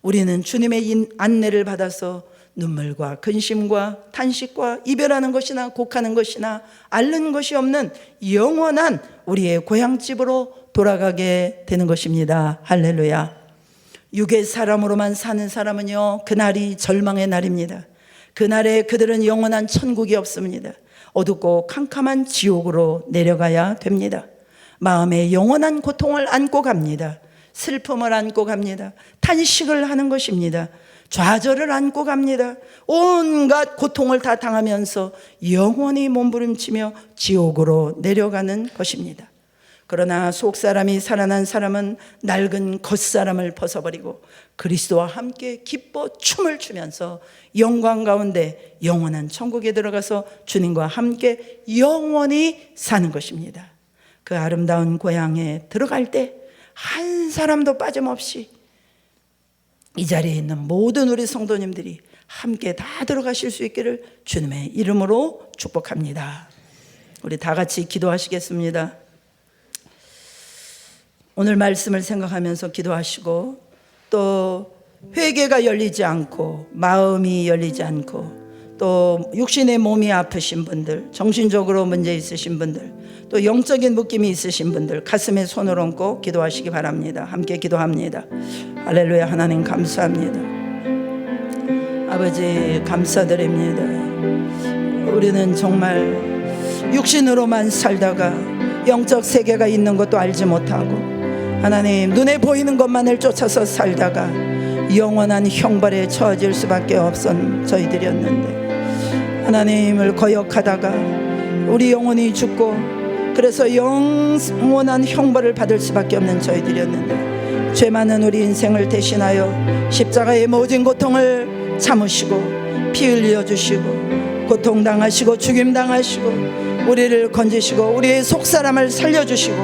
우리는 주님의 안내를 받아서 눈물과 근심과 탄식과 이별하는 것이나 곡하는 것이나 앓는 것이 없는 영원한 우리의 고향집으로 돌아가게 되는 것입니다. 할렐루야. 육의 사람으로만 사는 사람은요 그날이 절망의 날입니다. 그날에 그들은 영원한 천국이 없습니다. 어둡고 캄캄한 지옥으로 내려가야 됩니다. 마음에 영원한 고통을 안고 갑니다. 슬픔을 안고 갑니다. 탄식을 하는 것입니다. 좌절을 안고 갑니다. 온갖 고통을 다 당하면서 영원히 몸부림치며 지옥으로 내려가는 것입니다. 그러나 속사람이 살아난 사람은 낡은 겉사람을 벗어버리고 그리스도와 함께 기뻐 춤을 추면서 영광 가운데 영원한 천국에 들어가서 주님과 함께 영원히 사는 것입니다. 그 아름다운 고향에 들어갈 때 한 사람도 빠짐없이 이 자리에 있는 모든 우리 성도님들이 함께 다 들어가실 수 있기를 주님의 이름으로 축복합니다. 우리 다 같이 기도하시겠습니다. 오늘 말씀을 생각하면서 기도하시고, 또 회개가 열리지 않고 마음이 열리지 않고 또 육신의 몸이 아프신 분들, 정신적으로 문제 있으신 분들, 또 영적인 묶임이 있으신 분들 가슴에 손을 얹고 기도하시기 바랍니다. 함께 기도합니다. 할렐루야. 하나님 감사합니다. 아버지 감사드립니다. 우리는 정말 육신으로만 살다가 영적 세계가 있는 것도 알지 못하고 하나님 눈에 보이는 것만을 쫓아서 살다가 영원한 형벌에 처해질 수밖에 없던 저희들이었는데, 하나님을 거역하다가 우리 영혼이 죽고 그래서 영원한 형벌을 받을 수밖에 없는 저희들이었는데, 죄 많은 우리 인생을 대신하여 십자가의 모든 고통을 참으시고 피 흘려 주시고 고통당하시고 죽임당하시고 우리를 건지시고 우리의 속사람을 살려주시고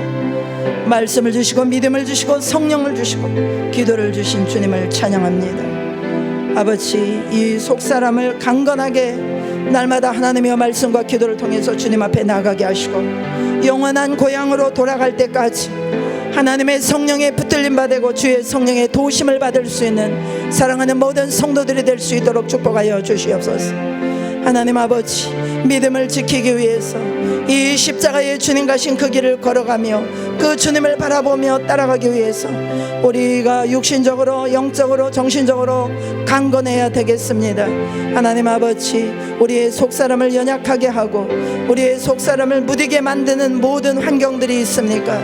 말씀을 주시고 믿음을 주시고 성령을 주시고 기도를 주신 주님을 찬양합니다. 아버지, 이 속사람을 강건하게 날마다 하나님의 말씀과 기도를 통해서 주님 앞에 나가게 하시고 영원한 고향으로 돌아갈 때까지 하나님의 성령에 붙들림 받고 주의 성령의 도우심을 받을 수 있는 사랑하는 모든 성도들이 될 수 있도록 축복하여 주시옵소서. 하나님 아버지, 믿음을 지키기 위해서 이 십자가의 주님 가신 그 길을 걸어가며 그 주님을 바라보며 따라가기 위해서 우리가 육신적으로 영적으로 정신적으로 강건해야 되겠습니다. 하나님 아버지, 우리의 속사람을 연약하게 하고 우리의 속사람을 무디게 만드는 모든 환경들이 있습니까?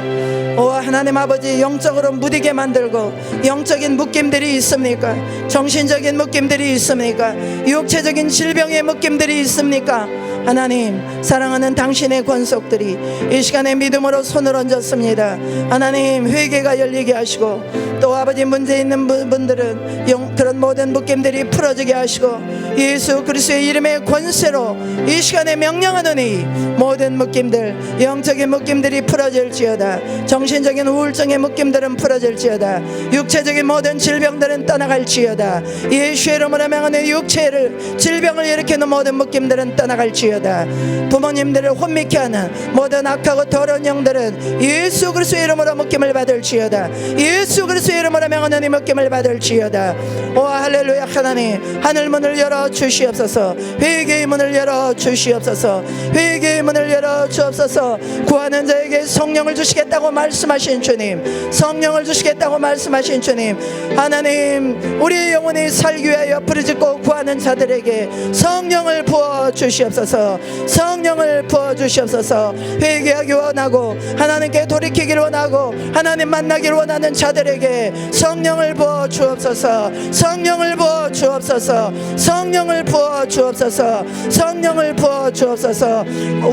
하나님 아버지, 영적으로 무디게 만들고 영적인 묶임들이 있습니까? 정신적인 묶임들이 있습니까? 육체적인 질병의 묶임들이 있습니까? 하나님, 사랑하는 당신의 권속들이 이 시간에 믿음으로 손을 얹었습니다. 하나님, 회개가 열리게 하시고 또 아버지, 문제 있는 분들은 그런 모든 묶임들이 풀어지게 하시고 예수 그리스도의 이름의 권세로 이 시간에 명령하노니 모든 묶임들, 영적인 묶임들이 풀어질지어다. 정신적인 우울증의 묶임들은 풀어질지어다. 육체적인 모든 질병들은 떠나갈지어다. 예수의 이름으로 명하는 육체를 질병을 일으키는 모든 묶임들은 떠나갈지어다. 부모님들을 혼미케 하는 모든 악하고 더러운 영들은 예수 그리스도의 이름으로 묶임을 받을지어다. 예수 그리스도의 이름으로 명하는 이 묶임을 받을지어다. 오 할렐루야. 하나님, 하늘 문을 열어 주시옵소서. 회개의 문을 열어 주시옵소서. 회개의 문을 열어 주옵소서. 구하는 자에게 성령을 주시겠다고 말씀하신 주님, 성령을 주시겠다고 말씀하신 주님, 하나님, 우리의 영혼이 살기 위하여 부르짖고 구하는 자들에게 성령을 부어 주시옵소서. 성령을 부어 주시옵소서. 회개하기 원하고 하나님께 돌이키기를 원하고 하나님 만나기를 원하는 자들에게 성령을 부어 주옵소서. 성령을 부어 주옵소서. 성령을 부어 주옵소서. 성령을 부어 주옵소서.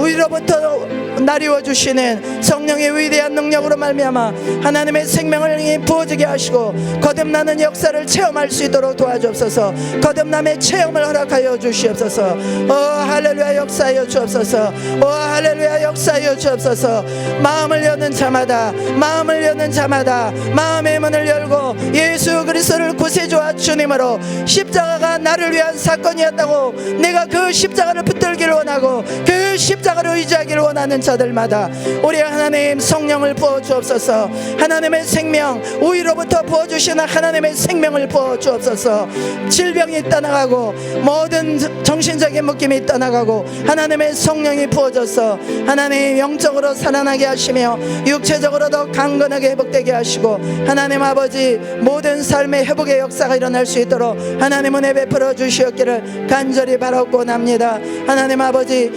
위로부터 나리워 주시는 성령의 위대한 능력으로 말미암아 하나님의 생명을 부어지게 하시고 거듭나는 역사를 체험할 수 있도록 도와주옵소서. 거듭남의 체험을 허락하여 주시옵소서. 할렐루야, 역사하여 주옵소서. 할렐루야, 역사하여 주옵소서. 마음을 여는 자마다, 마음을 여는 자마다 마음의 문을 열고 예수 그리스도를 구세주와 주님으로, 십자가가 나를 위한 사건이었다고 내가 그 십자가를 붙들기를 원하고 그 십자가를 의지하기를 원하는 자들마다 우리 하나님 성령을 부어 주옵소서. 하나님의 생명, 우위로부터 부어주시는 하나님의 생명을 부어 주옵소서. 질병이 떠나가고 모든 정신적인 묶임이 떠나가고 하나님의 성령이 부어져서 하나님 영적으로 살아나게 하시며 육체적으로도 강건하게 회복되게 하시고 하나님 아버지, 모든 삶의 회복의 역사가 일어날 수 있도록 하나님 은혜 베풀어 주시옵기를 간절히 바라고 납니다. 하나님 아버지,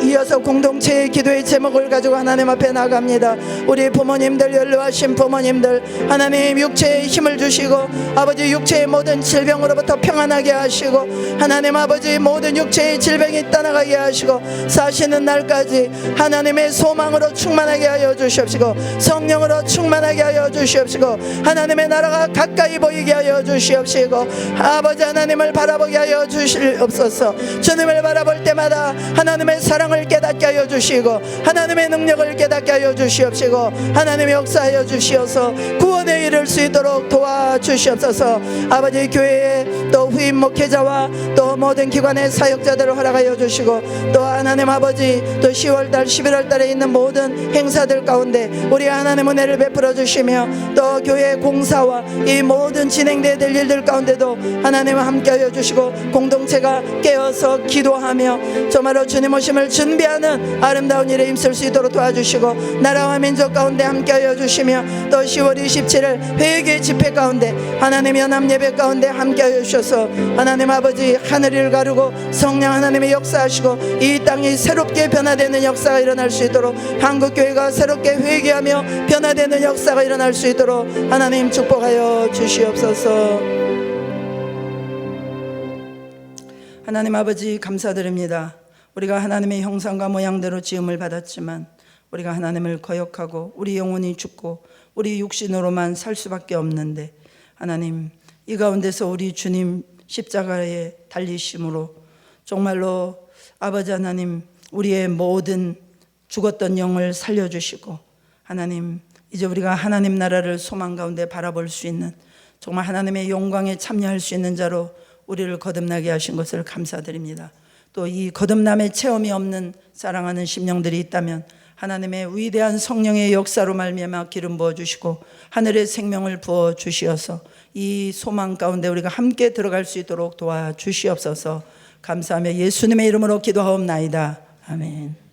이어서 공동체의 기도의 제목을 가지고 하나님 앞에 나갑니다. 우리 부모님들, 연로하신 부모님들, 하나님 육체에 힘을 주시고 아버지, 육체의 모든 질병으로부터 평안하게 하시고 하나님 아버지, 모든 육체의 질병이 떠나가게 하시고 사시는 날까지 하나님의 소망으로 충만하게 하여 주시옵시고 성령으로 충만하게 하여 주시옵시고 하나님의 나라가 가까이 보이게 하여 주시옵시고 아버지, 하나님을 바라보게 하여 주시옵소서. 주님을 바라볼 때마다 하나님의 사랑을 깨닫게 하여 주시고 하나님의 능력을 깨닫게 하여 주시옵시고 하나님의 역사하여 주시어서 구원에 이를 수 있도록 도와주시옵소서. 아버지, 교회에 또 후임 목회자와 또 모든 기관의 사역자들을 허락하여 주시고 또 하나님 아버지, 또 10월달 11월달에 있는 모든 행사들 가운데 우리 하나님 은혜를 베풀어 주시며 또 교회 공사와 이 모든 진행되어야 될 일들 가운데도 하나님 함께하여 주시고 공동체가 깨어서 기도하며 정말로 주님 오심을 준비하는 아름다운 일에 힘쓸 수 있도록 도와주시고 나라와 민족 가운데 함께하여 주시며 또 10월 27일 회개 집회 가운데 하나님 연합 예배 가운데 함께하여 주셔서 하나님 아버지, 하늘을 가르고 성령 하나님의 역사하시고 이 땅이 새롭게 변화되는 역사가 일어날 수 있도록 한국교회가 새롭게 회개하며 변화되는 역사가 일어날 수 있도록 하나님 축복하여 주시옵소서. 하나님 아버지, 감사드립니다. 우리가 하나님의 형상과 모양대로 지음을 받았지만 우리가 하나님을 거역하고 우리 영혼이 죽고 우리 육신으로만 살 수밖에 없는데 하나님, 이 가운데서 우리 주님 십자가에 달리심으로 정말로 아버지 하나님, 우리의 모든 죽었던 영을 살려주시고, 하나님 이제 우리가 하나님 나라를 소망 가운데 바라볼 수 있는, 정말 하나님의 영광에 참여할 수 있는 자로 우리를 거듭나게 하신 것을 감사드립니다. 또 이 거듭남의 체험이 없는 사랑하는 심령들이 있다면 하나님의 위대한 성령의 역사로 말미암아 기름 부어 주시고 하늘의 생명을 부어 주시어서 이 소망 가운데 우리가 함께 들어갈 수 있도록 도와주시옵소서. 감사하며 예수님의 이름으로 기도하옵나이다. 아멘.